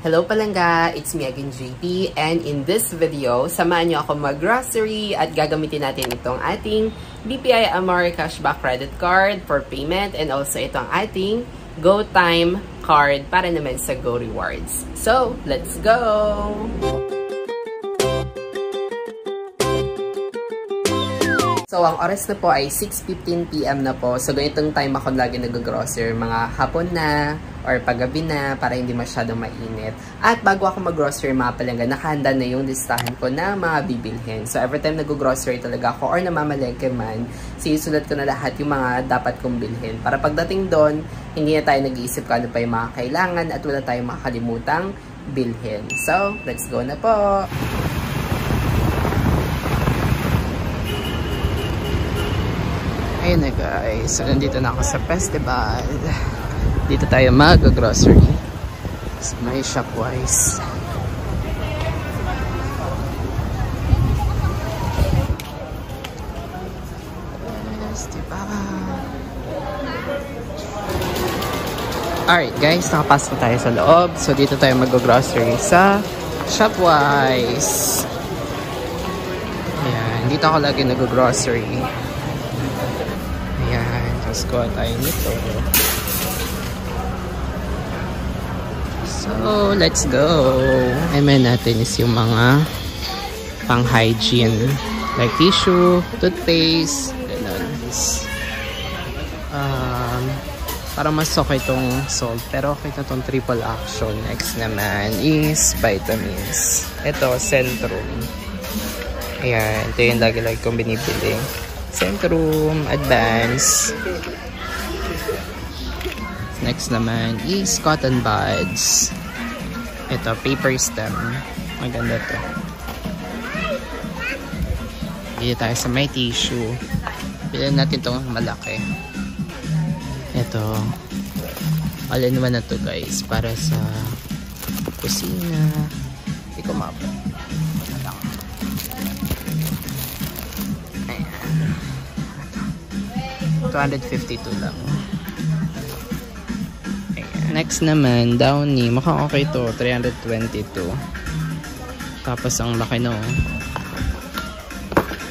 Hello Palangga! It's me again, JP, and in this video, samahan niyo ako mag-grocery at gagamitin natin itong ating BPI Amore Cashback Credit Card for payment and also itong ating GoTime card para naman sa Go Rewards. So, let's go! So, ang oras na po ay 6:15 PM na po. So, ganitong time ako lagi nag-grocery. Mga hapon na or paggabi na para hindi masyadong mainit. At bago ako mag-grocery mga Palangga, nakahanda na yung listahan ko na mga bibilhin. So, every time nag-grocery talaga ako or namamalengke man, sinusulat ko na lahat yung mga dapat kong bilhin. Para pagdating doon, hindi na tayo nag-iisip kung ano pa yung mga kailangan at wala tayong makalimutang bilhin. So, let's go na po! Ayun na guys, so nandito na ako sa festival. Dito tayo mag-grocery. So, may Shopwise. Yes, diba? Alright guys, nakapasok na tayo sa loob. So dito tayo mag-grocery sa Shopwise. Ayan, dito ako lagi nag-grocery. Tapos kuha tayo nito. So, let's go! Amen natin is yung mga pang-hygiene. Like tissue, toothpaste, ganun. Para mas okay itong salt. Pero okay na itong triple action. Next naman is vitamins. Ito, Centrum. Ayan, ito yung lagi-lagi kong binibili. Centrum, Advance. Next naman is cotton buds. Ito, paper stem. Maganda to. Dito tayo sa may tissue. Bilhin natin itong malaki. Ito. All-in-one na to guys. Para sa kusina. Hindi ko mapa. 252 lang. Ayan. Next naman, Downy. Mukhang okay to. 322. Tapos ang laki no.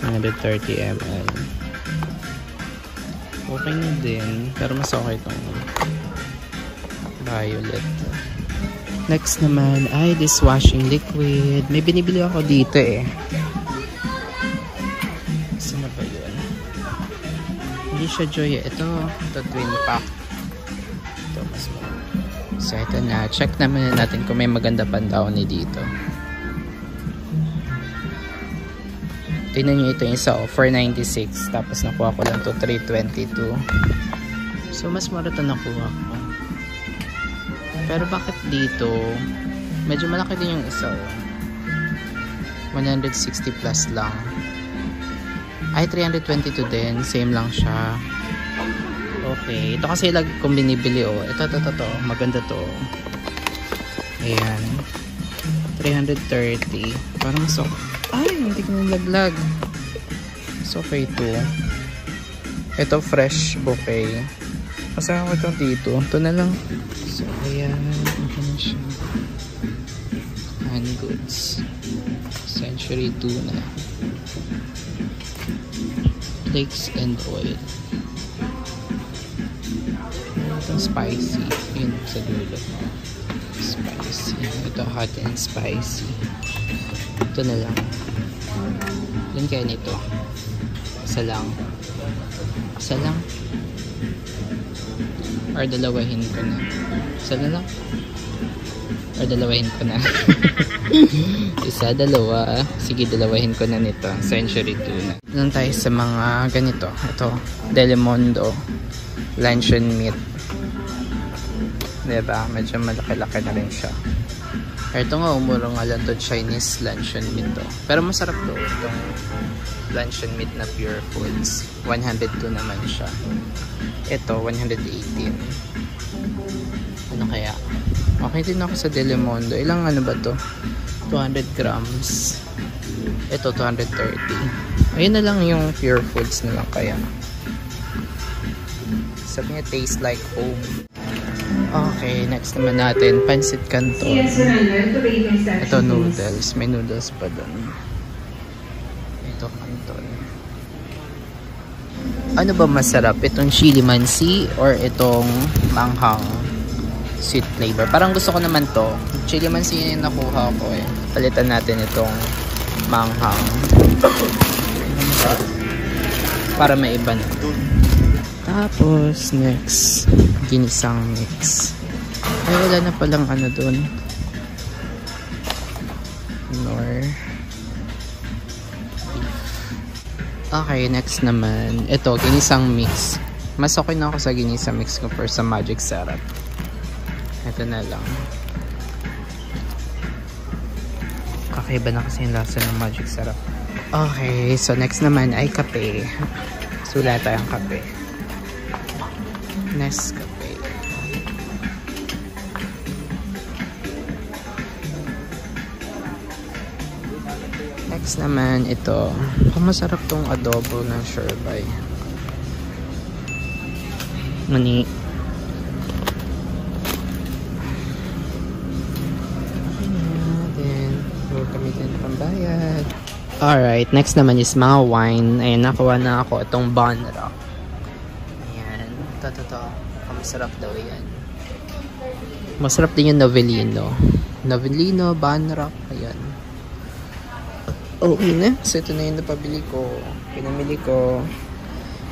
130 ml. Okay na din. Pero mas okay itong violet. Next naman ay dishwashing liquid. May binibili ako dito eh. Saan na ba yun? Hindi siya Joy. Ito twin pack. Ito mas mahal. So ito na. Check naman natin kung may maganda pang Downy dito. Tingnan nyo ito yung isa. 496. Tapos nakuha ko lang to 322. So mas mura ito nakuha ko. Pero bakit dito? Medyo malaki din yung isa. 160 plus lang. Ay, 322 din. Same lang siya. Okay. Ito kasi lagi kong binibili, oh. Ito. Maganda to. Ayan. 330. Parang mas okay. Ay, hindi ko nalaglag. Mas okay to. Ito, fresh bouquet. Kasama ko ito dito. Ito na lang. So, ayan. Ano siya? Hand goods. Century tuna. Flakes and oil. Itong spicy. Yun sa dulo. Spicy. Ito hot and spicy. Ito na lang. Yun kaya nito. Isa lang. Isa lang. Or dalawahin ko na. Isa na lang. Or dalawahin ko na. Isa, dalawa. Sige, dalawahin ko na nito. Century tuna. Doon tayo sa mga ganito. Ito, Delimundo. Luncheon meat. Diba? Medyo malaki-laki na rin siya. Ito nga, umuro nga lang to Chinese luncheon meat to. Pero masarap to. Itong luncheon meat na Pure Foods. 102 naman siya. Ito, 118. Ano kaya? Okay din ako sa Delimundo. Ilang ano ba to? 200 grams. Ito, 230. Ayun na lang yung Pure Foods na lang kaya. Sabi niya, taste like home. Okay, next naman natin, pancit canton. Ito noodles, may noodles pa doon. Ito canton. Ano ba masarap? Itong chili mansi or itong manghang sweet flavor? Parang gusto ko naman to. Chili mansi yung nakuha ko eh. Palitan natin itong manghang. Para may iba na. Tapos, next, ginisang mix. Ay, wala na palang ano dun. Nor. Okay, next naman. Ito, ginisang mix. Mas okay na ako sa ginisang mix compare sa magic syrup. Ito na lang. Kakaiba na kasi yung lasa ng magic syrup. Okay, so next naman ay kape. Sula tayong kape. Next kape. Next naman ito. Masarap tong adobo ng sherbay. Mani. Then, gamitin na pambayad. Alright, next naman is mga wine. Ayan, nakuha na ako itong Bon Rock. Ito. Masarap daw yan. Masarap din yung Novellino. Novellino, Banrock. Ayan. Okay na. So, ito na yung napabili ko. Pinamili ko.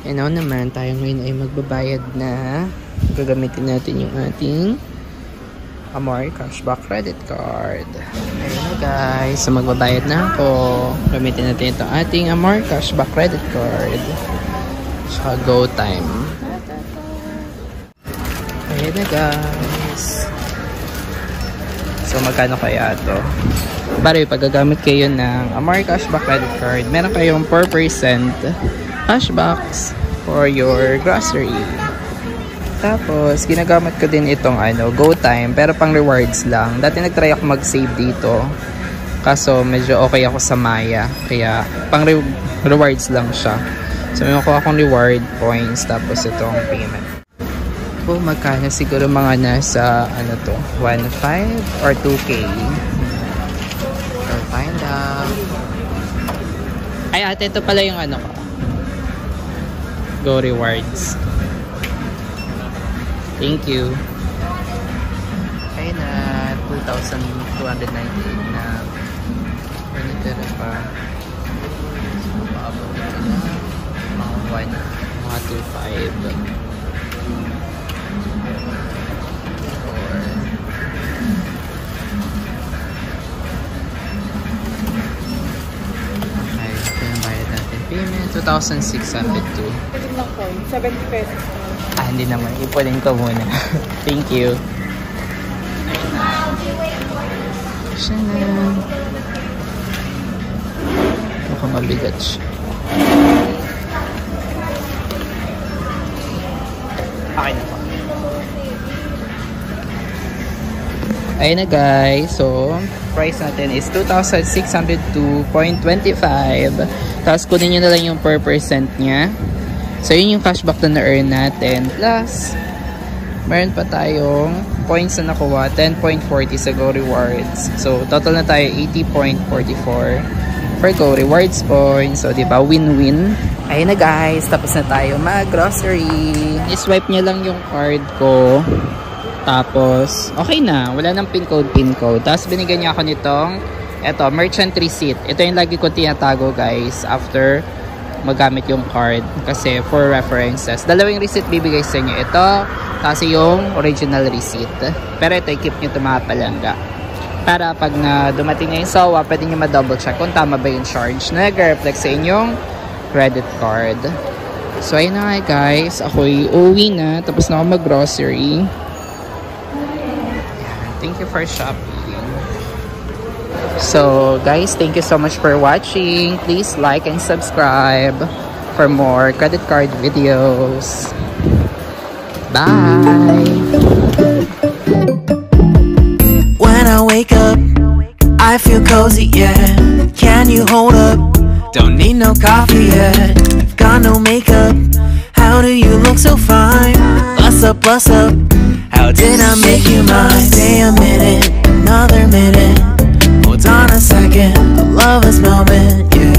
And now naman, tayo ngayon ay magbabayad na. Gagamitin natin yung ating Amore Cashback Credit Card. Ayun na guys. So, magbabayad na ako. Gamitin natin ito ating Amore Cashback Credit Card. Tsaka go time. Ayan na guys. So magkano kaya ito? Bari, pag gagamit kayo ng Amore Cashback Credit Card, meron kayong 4% cashbacks for your grocery. Tapos, ginagamit ko din itong Go Time, pero pang rewards lang. Dati nagtry ako mag-save dito. Kaso medyo okay ako sa Maya. Kaya pang rewards lang siya. So may makuha akong reward points, tapos itong payment. Po, magkano siguro mga nasa 1.5 or 2K. Or find out. Ay ate, ito pala yung ko. Go rewards. Thank you. Ay na 2,298 na. Panitera pa. So maabot ito na mga 2.5. Payment, 2,602. Pwede lang po, 70 pesos. Hindi naman. Ipunin ko muna. Thank you. Siya na. Mukhang mabigat siya. Okay na po. Ayun na guys. So, price natin is 2,602.25. Tapos kunin nyo na lang yung per percent nya. So yun yung cashback na na-earn natin. Plus, meron pa tayong points na nakuha. 10.40 sa Go Rewards. So total na tayo 80.44 for Go Rewards points. So diba, win-win. Ayun na guys, tapos na tayo mag-grocery. I-swipe nyo lang yung card ko. Tapos, okay na. Wala nang pin code. Tapos binigyan niya ako nitong eto, merchant receipt. Ito yung lagi ko tinatago guys after magamit yung card. Kasi for references. Dalawang receipt bibigay sa inyo. Ito, kasi yung original receipt. Pero ito, i-keep nyo ito mga palangga. Para pag na dumating na yung SOA, pwede nyo ma-double check kung tama ba yung charge na nag-reflect sa inyong credit card. So, ayun na nga guys. Ako'y uwi na. Tapos na ako mag-grocery. Thank you for shopping. So guys, thank you so much for watching. Please like and subscribe for more credit card videos. Bye! When I wake up, I feel cozy, yeah. Can you hold up? Don't need no coffee yet. Got no makeup. How do you look so fine? Bust up, bust up. How How did I make you mine? Stay a minute, another minute. Hold on a second, a lover's moment, yeah.